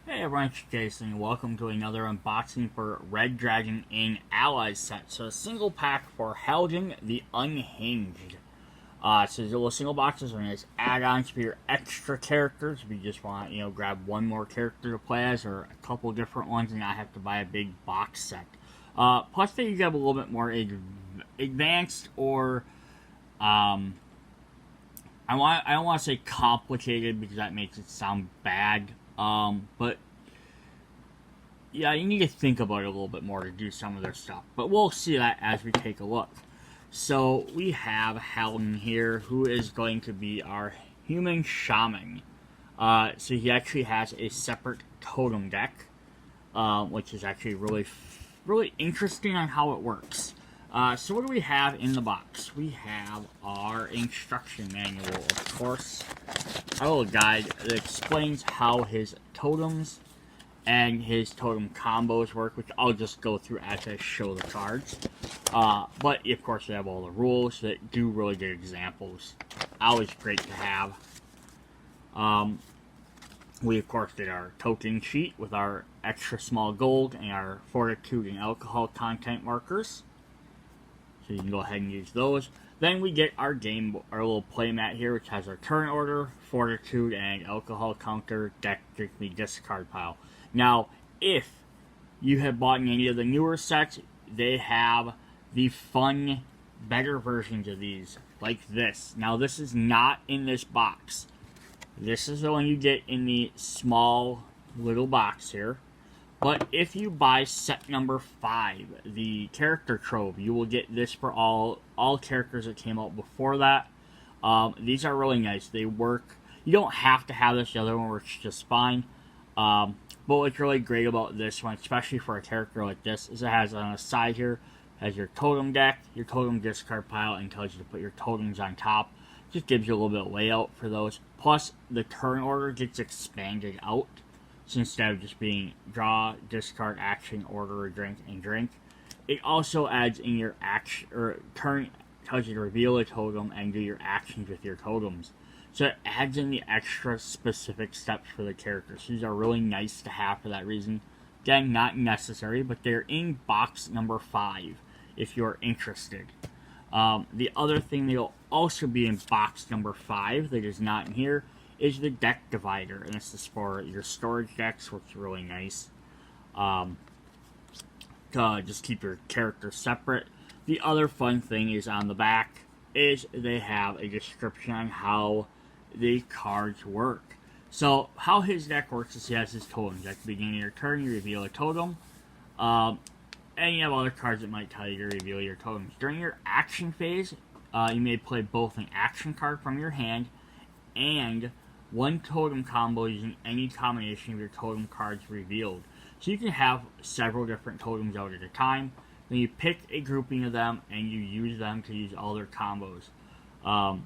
Hey everyone, it's Jason, and welcome to another unboxing for Red Dragon Inn Allies set. So a single pack for Halen the Unhinged. So these little single boxes are nice add-ons for your extra characters. If you just want, grab one more character to play as, or a couple different ones, and not have to buy a big box set. Plus, they you get a little bit more advanced, or I don't want to say complicated because that makes it sound bad. But yeah, you need to think about it a little bit more to do some of their stuff. But we'll see that as we take a look. So we have Halen here, who is going to be our human shaman. So he actually has a separate totem deck, which is actually really interesting on how it works. So what do we have in the box? We have our instruction manual, of course. A little guide that explains how his totems and his totem combos work, which I'll just go through as I show the cards. But of course, we have all the rules that do really good examples. Always great to have. We of course did our token sheet with our extra small gold and our fortitude and alcohol content markers. So you can go ahead and use those. Then we get our little playmat here, which has our turn order, fortitude, and alcohol counter, deck, strictly discard pile. Now, if you have bought any of the newer sets, they have the fun, better versions of these, like this. Now, this is not in this box. This is the one you get in the small little box here. But if you buy set number 5, the character trove, you will get this for all characters that came out before that. These are really nice. They work. You don't have to have this. The other one works just fine. But what's really great about this one, especially for a character like this, is it has on the side here, has your totem deck, your totem discard pile, and tells you to put your totems on top. Just gives you a little bit of layout for those. Plus, the turn order gets expanded out. So instead of just being draw, discard, action, order, drink, and drink, it also adds in your action or turn, tells you to reveal a totem and do your actions with your totems. So it adds in the extra specific steps for the characters. These are really nice to have for that reason. Again, not necessary, but they're in box number 5 if you're interested. The other thing that will also be in box number 5 that is not in here is the deck divider, and this is for your storage decks, which is really nice. To just keep your characters separate. The other fun thing is on the back is they have a description on how the cards work. So how his deck works is he has his totems. At the beginning of your turn, you reveal a totem. And you have other cards that might tell you to reveal your totems. During your action phase, you may play both an action card from your hand and one totem combo using any combination of your totem cards revealed. So you can have several different totems out at a time. Then you pick a grouping of them and you use them to use all their combos. And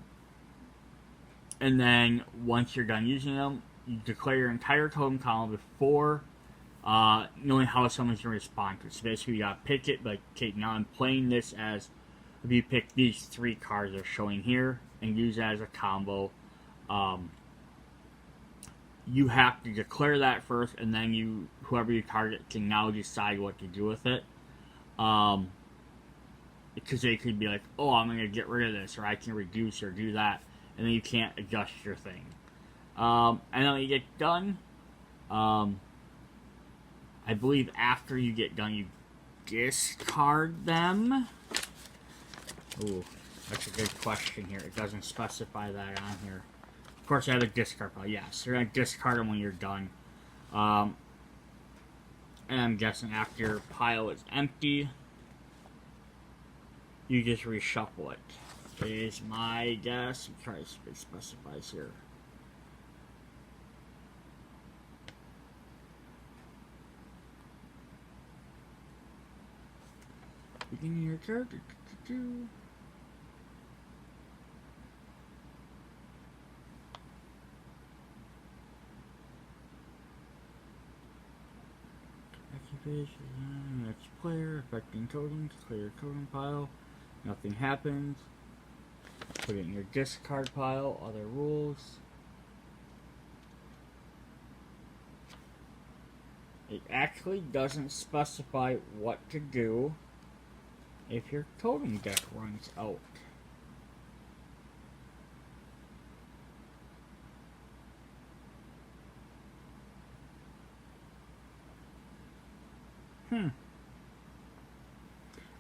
then once you're done using them, you declare your entire totem combo before knowing how someone's going to respond to it. So basically you gotta pick it, like, okay, now I'm playing this as, if you pick these 3 cards they're showing here and use it as a combo, you have to declare that first, and then whoever you target can now decide what to do with it. Because they could be like, oh, I'm going to get rid of this, or I can reduce or do that, and then you can't adjust your thing. And then when you get done, I believe after you get done, you discard them. Ooh, that's a good question here. It doesn't specify that on here. Of course, I have a discard pile. Yes, you're going to discard them when you're done. And I'm guessing after your pile is empty, you just reshuffle it. Is my guess. I'm trying to see if it specifies here. Beginning your character. Next player, affecting totems, clear your totem pile, nothing happens. Put it in your discard pile, other rules. It actually doesn't specify what to do if your totem deck runs out.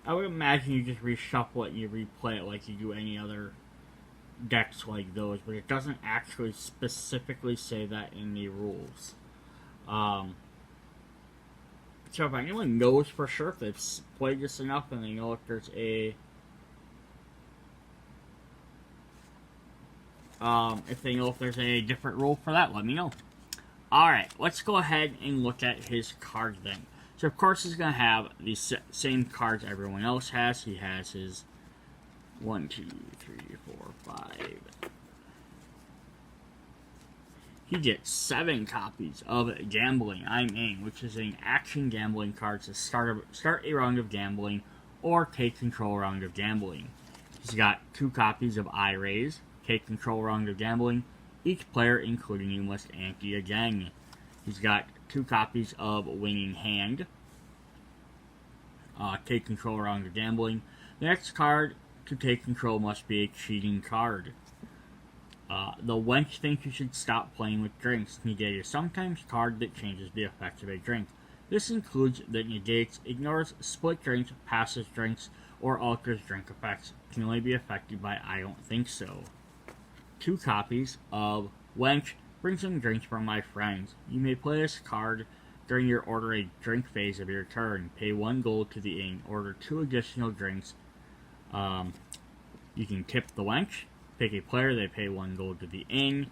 I would imagine you just reshuffle it and you replay it like you do any other decks like those, but it doesn't actually specifically say that in the rules. So if anyone knows for sure if they've played this enough and they know if there's a different rule for that, let me know. Alright, let's go ahead and look at his card then. So of course he's going to have the same cards everyone else has. He has his 1, 2, 3, 4, 5. He gets 7 copies of Gambling I'm In, which is an action gambling card to start a round of gambling or take control round of gambling. He's got 2 copies of I Raise, take control round of gambling. Each player, including you, must ante again. He's got 2 copies of Winning Hand, take control round of gambling. The next card to take control must be a cheating card. The wench thinks you should stop playing with drinks. Negate is sometimes a card that changes the effect of a drink. This includes that negates, ignores, split drinks, passes drinks, or alters drink effects. Can only be affected by I don't think so. 2 copies of Wench, bring some drinks from my friends. You may play this card during your order a drink phase of your turn. Pay 1 gold to the inn. Order 2 additional drinks. You can tip the Wench. Pick a player, they pay 1 gold to the inn.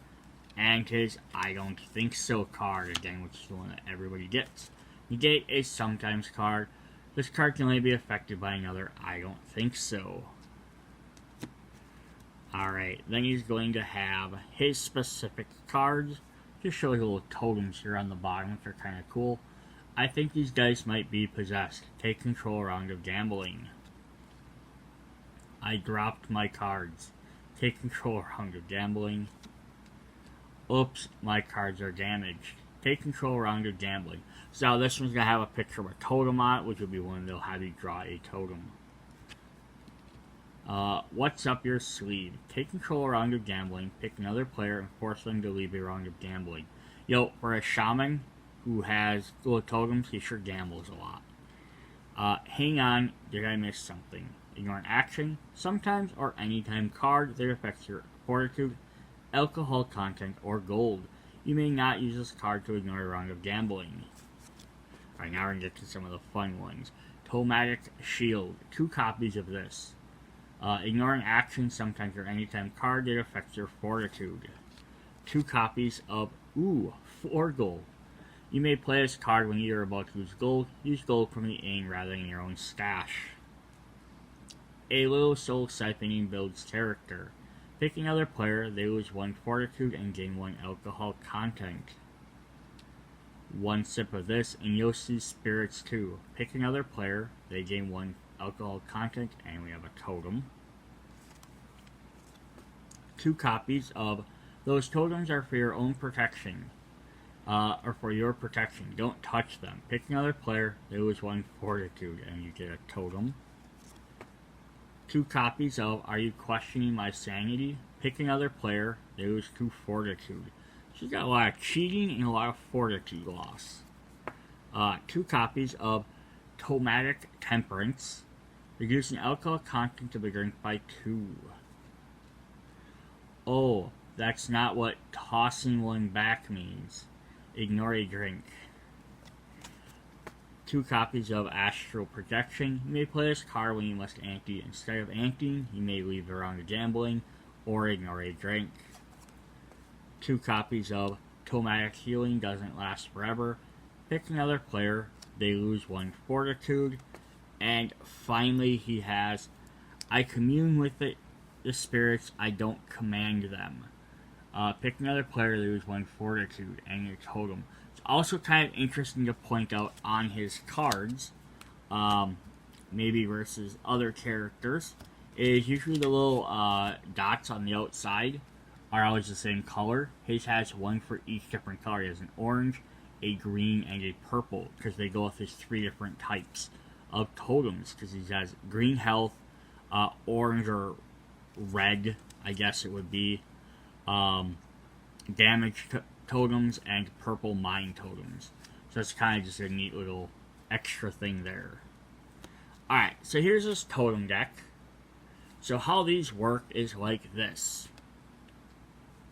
And his I don't think so card, again, which is the one that everybody gets. Negate a sometimes card. This card can only be affected by another I don't think so. Alright, then he's going to have his specific cards. Just shows little totems here on the bottom, which are kind of cool. I think these guys might be possessed. Take control round of gambling. I dropped my cards. Take control round of gambling. Oops, my cards are damaged. Take control round of gambling. So this one's going to have a picture of a totem on it, which will be one they'll have you draw a totem. What's up your sleeve? Take control round of gambling. Pick another player and force them to leave a round of gambling. Yo, for a shaman who has little totems, he sure gambles a lot. Hang on, did I miss something? Ignore an action, sometimes or anytime card that affects your fortitude, alcohol content, or gold. You may not use this card to ignore a round of gambling. Alright, now we're going to get to some of the fun ones. Tomatic Shield. 2 copies of this. Ignore an action, sometimes or anytime card that affects your fortitude. 2 copies of 4 gold. You may play this card when you are about to lose gold. Use gold from the inn rather than your own stash. A little soul siphoning builds character. Pick another player, they lose 1 fortitude and gain 1 alcohol content. 1 sip of this and you'll see spirits too. Pick another player, they gain 1 alcohol content, and we have a totem. 2 copies of those totems are for your own protection. Or for your protection. Don't touch them. Pick another player, they lose 1 fortitude, and you get a totem. 2 copies of Are You Questioning My Sanity? Pick another player, they lose 2 fortitude. She's got a lot of cheating and a lot of fortitude loss. 2 copies of Tomatic Temperance. Reducing alcohol content of the drink by 2. Oh, that's not what tossing 1 back means. Ignore a drink. 2 copies of Astral Projection. You may play this card when you must ante. Instead of anteing, you may leave the round of gambling or ignore a drink. 2 copies of Tomatic Healing. Doesn't last forever. Pick another player. They lose 1 fortitude. And finally, he has I commune with the spirits, I don't command them. Pick another player, they lose 1 fortitude, and your totem. It's also kind of interesting to point out on his cards, maybe versus other characters, is usually the little dots on the outside are always the same color. His has 1 for each different color. He has an orange, a green, and a purple, because they go with his 3 different types of totems, because he has green health, orange or red, I guess it would be, damage totems, and purple mine totems. So it's kind of just a neat little extra thing there. Alright, so here's this totem deck. So how these work is like this.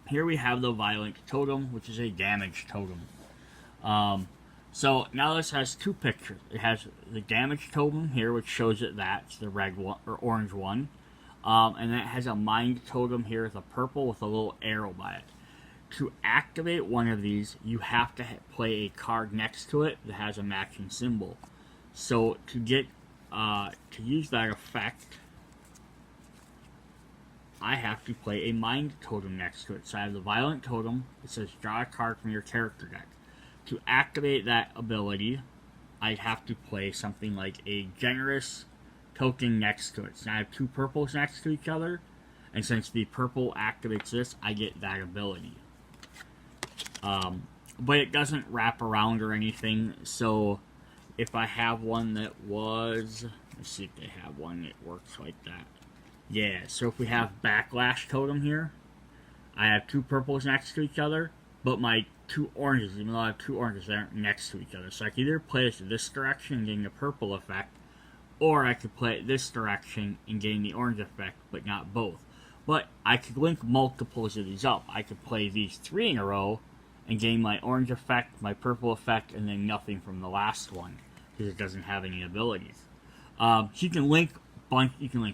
Here we have the Violent Totem, which is a damage totem. So now this has 2 pictures. It has the damage totem here, which shows it that's the red one or orange one. And then it has a mind totem here with a purple with a little arrow by it. To activate one of these, you have to play a card next to it that has a matching symbol. So to get to use that effect, I have to play a mind totem next to it. So I have the Violent Totem. It says draw a card from your character deck. To activate that ability, I have to play something like a generous token next to it. So I have 2 purples next to each other, and since the purple activates this, I get that ability. But it doesn't wrap around or anything, so if I have one that was... Let's see if they have one that works like that. Yeah, so if we have Backlash Totem here, I have 2 purples next to each other, but my 2 oranges, even though I have 2 oranges, they aren't next to each other. So I can either play it this direction and getting the purple effect, or I could play it this direction and getting the orange effect, but not both. But I could link multiples of these up. I could play these 3 in a row and gain my orange effect, my purple effect, and then nothing from the last one, because it doesn't have any abilities. So you can link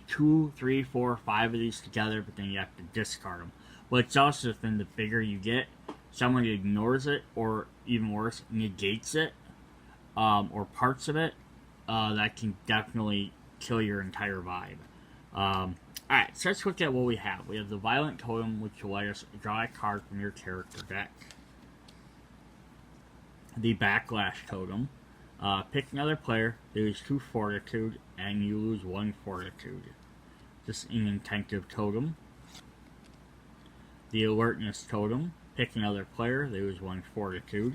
2, 3, 4, 5 of these together, but then you have to discard them. But it's also then the bigger you get, someone ignores it, or even worse, negates it, or parts of it, that can definitely kill your entire vibe. Alright, so let's look at what we have. We have the Violent Totem, which will let us draw a card from your character deck. The Backlash Totem. Pick another player, they lose 2 Fortitude, and you lose 1 Fortitude. This is an Inattentive Totem. The Alertness Totem. Pick another player, they lose 1 Fortitude.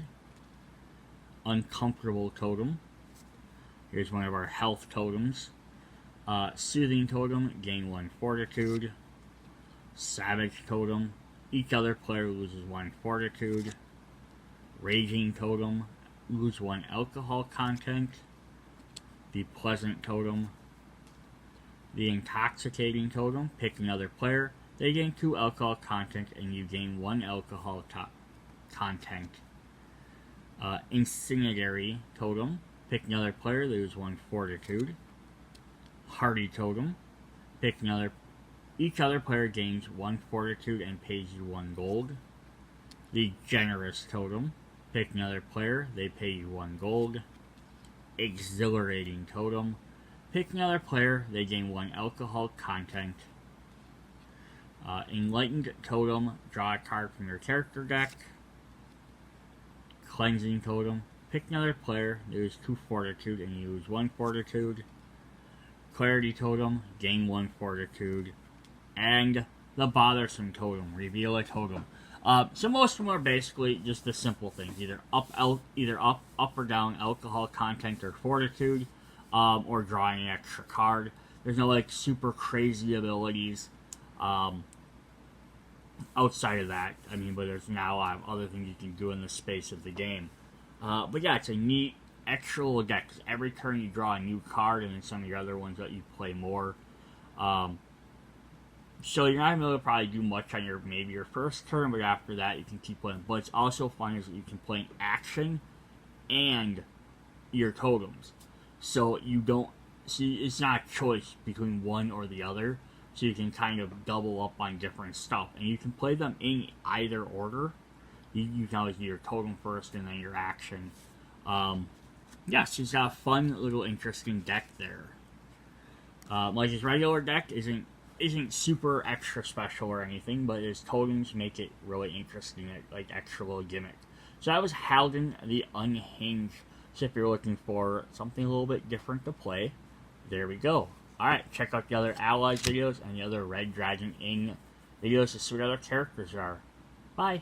Uncomfortable Totem. Here's one of our health totems. Soothing Totem, gain 1 Fortitude. Savage Totem. Each other player loses 1 Fortitude. Raging Totem. Lose 1 alcohol content. The Pleasant Totem. The Intoxicating Totem. Pick another player. They gain 2 alcohol content and you gain 1 alcohol content. Incendiary Totem. Pick another player. They lose 1 Fortitude. Hardy Totem. Pick another. Each other player gains 1 Fortitude and pays you 1 gold. The Generous Totem. Pick another player, they pay you 1 gold. Exhilarating Totem. Pick another player, they gain 1 alcohol content. Enlightened Totem, draw a card from your character deck. Cleansing Totem. Pick another player, they lose 2 Fortitude and you lose 1 Fortitude. Clarity Totem, gain 1 Fortitude. And the Bothersome Totem, reveal a totem. So most of them are basically just the simple things, either up or down alcohol content or fortitude, or drawing an extra card. There's no like super crazy abilities outside of that. I mean, but there's now a lot of other things you can do in the space of the game. But yeah, it's a neat extra little deck. 'Cause every turn you draw a new card, and then some of your other ones that you play more. So you're not going to be able to probably do much on maybe your first turn, but after that you can keep playing. But it's also fun is that you can play an action and your totems. So you don't see, it's not a choice between one or the other. So you can kind of double up on different stuff. And you can play them in either order. You can always do your totem first and then your action. Yes, it's got a fun little interesting deck there. Like his regular deck isn't super extra special or anything, but his totems make it really interesting, like extra little gimmick. So that was Halen the Unhinged. So if you're looking for something a little bit different to play, there we go. Alright, check out the other Allies videos and the other Red Dragon Ing videos to see what other characters are. Bye!